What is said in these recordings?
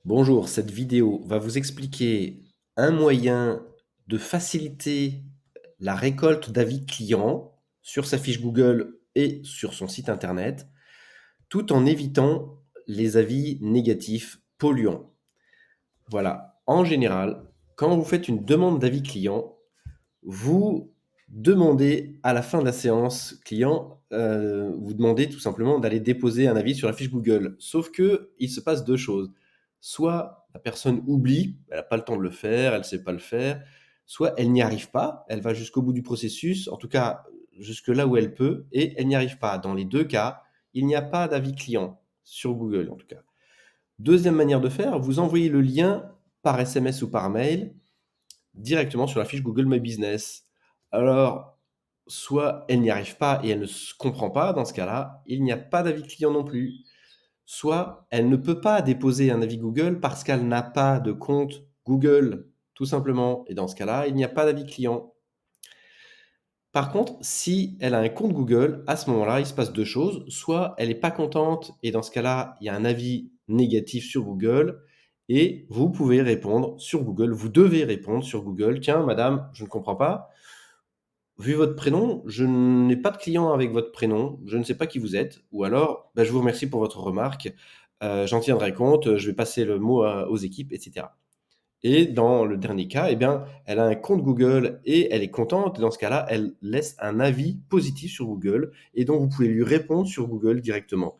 Bonjour, cette vidéo va vous expliquer un moyen de faciliter la récolte d'avis clients sur sa fiche Google et sur son site internet, tout en évitant les avis négatifs polluants. Voilà, en général, quand vous faites une demande d'avis client, vous demandez à la fin de la séance client, vous demandez tout simplement d'aller déposer un avis sur la fiche Google. Sauf que il se passe 2 choses. Soit la personne oublie, elle a pas le temps de le faire, elle sait pas le faire, soit elle n'y arrive pas, elle va jusqu'au bout du processus, en tout cas jusque là où elle peut et elle n'y arrive pas. Dans les 2 cas, il n'y a pas d'avis client sur Google en tout cas. Deuxième manière de faire, vous envoyez le lien par SMS ou par mail directement sur la fiche Google My Business. Alors, soit elle n'y arrive pas et elle ne comprend pas, dans ce cas-là, il n'y a pas d'avis client non plus. Soit elle ne peut pas déposer un avis Google parce qu'elle n'a pas de compte Google, tout simplement. Et dans ce cas-là, il n'y a pas d'avis client. Par contre, si elle a un compte Google, à ce moment-là, il se passe 2 choses. Soit elle n'est pas contente et dans ce cas-là, il y a un avis négatif sur Google et vous pouvez répondre sur Google. Vous devez répondre sur Google: «Tiens madame, je ne comprends pas. Vu votre prénom, je n'ai pas de client avec votre prénom, je ne sais pas qui vous êtes» ou alors: «Bah, je vous remercie pour votre remarque, j'en tiendrai compte, je vais passer le mot aux équipes» et cetera. Et dans le dernier cas, eh bien, elle a un compte Google et elle est contente. Dans ce cas-là, elle laisse un avis positif sur Google et donc vous pouvez lui répondre sur Google directement.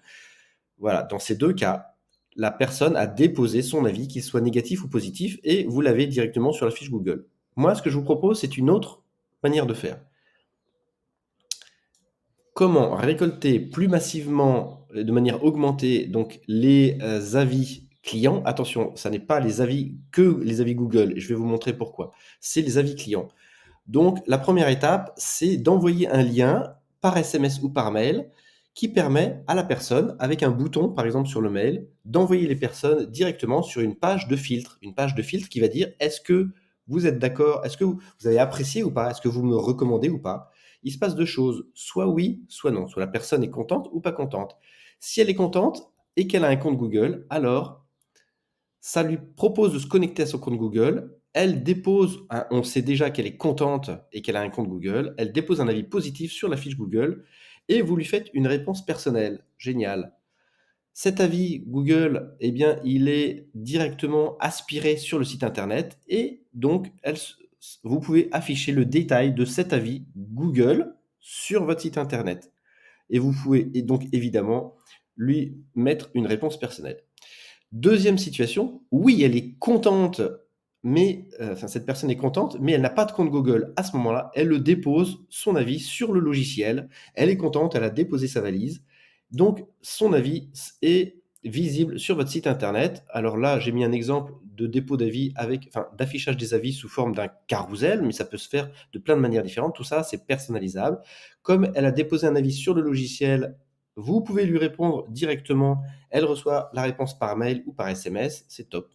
Voilà, dans ces 2 cas, la personne a déposé son avis, qu'il soit négatif ou positif et vous l'avez directement sur la fiche Google. Moi, ce que je vous propose, c'est une autre manière de faire. Comment récolter plus massivement, de manière augmentée, donc les, avis clients? Attention, ça n'est pas les avis Google, et je vais vous montrer pourquoi. C'est les avis clients. Donc la première étape, c'est d'envoyer un lien par SMS ou par mail qui permet à la personne, avec un bouton, par exemple sur le mail, d'envoyer les personnes directement sur une page de filtre. Une page de filtre qui va dire: «Est-ce que vous êtes d'accord? Est-ce que vous avez apprécié ou pas? Est-ce que vous me recommandez ou pas?» Il se passe 2 choses, soit oui, soit non. Soit la personne est contente ou pas contente. Si elle est contente et qu'elle a un compte Google, alors ça lui propose de se connecter à son compte Google. Elle dépose un on sait déjà qu'elle est contente et qu'elle a un compte Google. Elle dépose un avis positif sur la fiche Google et vous lui faites une réponse personnelle. Génial. Cet avis Google, eh bien, il est directement aspiré sur le site internet et donc vous pouvez afficher le détail de cet avis Google sur votre site internet et vous pouvez et donc évidemment lui mettre une réponse personnelle. Deuxième situation, oui, elle est contente, mais enfin cette personne est contente, mais elle n'a pas de compte Google. À ce moment-là, elle le dépose, son avis, sur le logiciel. Elle est contente, elle a déposé sa valise. Donc son avis est visible sur votre site internet. Alors là, j'ai mis un exemple de dépôt d'avis avec enfin d'affichage des avis sous forme d'un carrousel, mais ça peut se faire de plein de manières différentes. Tout ça, c'est personnalisable. Comme elle a déposé un avis sur le logiciel, vous pouvez lui répondre directement. Elle reçoit la réponse par mail ou par SMS, c'est top.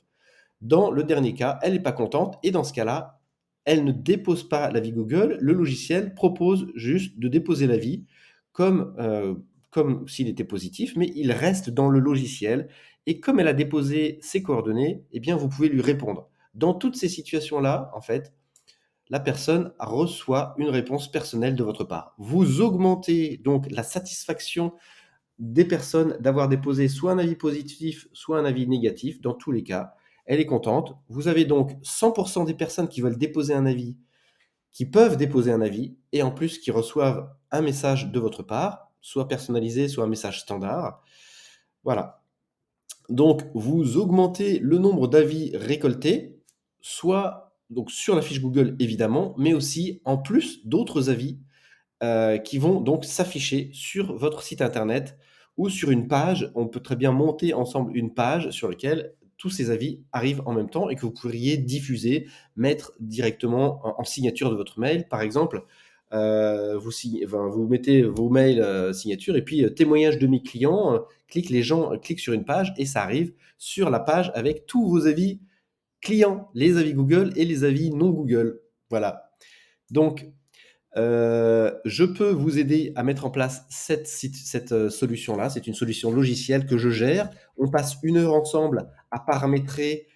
Dans le dernier cas, elle n'est pas contente et dans ce cas-là, elle ne dépose pas l'avis Google. Le logiciel propose juste de déposer l'avis comme, comme s'il était positif, mais il reste dans le logiciel et comme elle a déposé ses coordonnées, eh bien, vous pouvez lui répondre. Dans toutes ces situations-là, en fait, la personne reçoit une réponse personnelle de votre part. Vous augmentez donc la satisfaction des personnes d'avoir déposé soit un avis positif, soit un avis négatif. Dans tous les cas, elle est contente. Vous avez donc 100% des personnes qui veulent déposer un avis, qui peuvent déposer un avis, et en plus qui reçoivent un message de votre part, soit personnalisé, soit un message standard. Voilà. Donc, vous augmentez le nombre d'avis récoltés, soit donc sur la fiche Google évidemment, mais aussi en plus d'autres avis qui vont donc s'afficher sur votre site internet ou sur une page. On peut très bien monter ensemble une page sur laquelle tous ces avis arrivent en même temps et que vous pourriez diffuser, mettre directement en signature de votre mail. Par exemple, vous mettez vos mails signature et puis témoignage de mes clients, les gens cliquent sur une page et ça arrive sur la page avec tous vos avis clients, les avis Google et les avis non Google. Voilà. Donc, je peux vous aider à mettre en place cette solution-là. C'est une solution logicielle que je gère. On passe 1 heure ensemble à paramétrer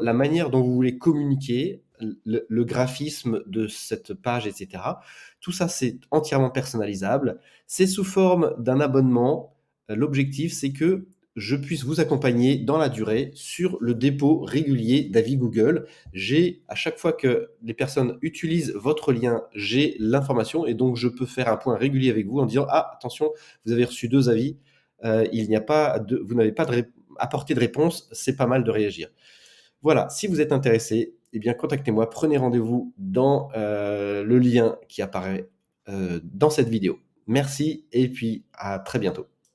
la manière dont vous voulez communiquer, le graphisme de cette page, et cetera. Tout ça, c'est entièrement personnalisable. C'est sous forme d'un abonnement. L'objectif, c'est que je puisse vous accompagner dans la durée sur le dépôt régulier d'avis Google. J'ai, à chaque fois que les personnes utilisent votre lien, j'ai l'information et donc je peux faire un point régulier avec vous en disant: «Ah attention, vous avez reçu 2 avis, il n'y a pas de vous n'avez pas apporté de réponse, c'est pas mal de réagir». Voilà, si vous êtes intéressé, eh bien contactez-moi, prenez rendez-vous dans, le lien qui apparaît, dans cette vidéo. Merci et puis à très bientôt.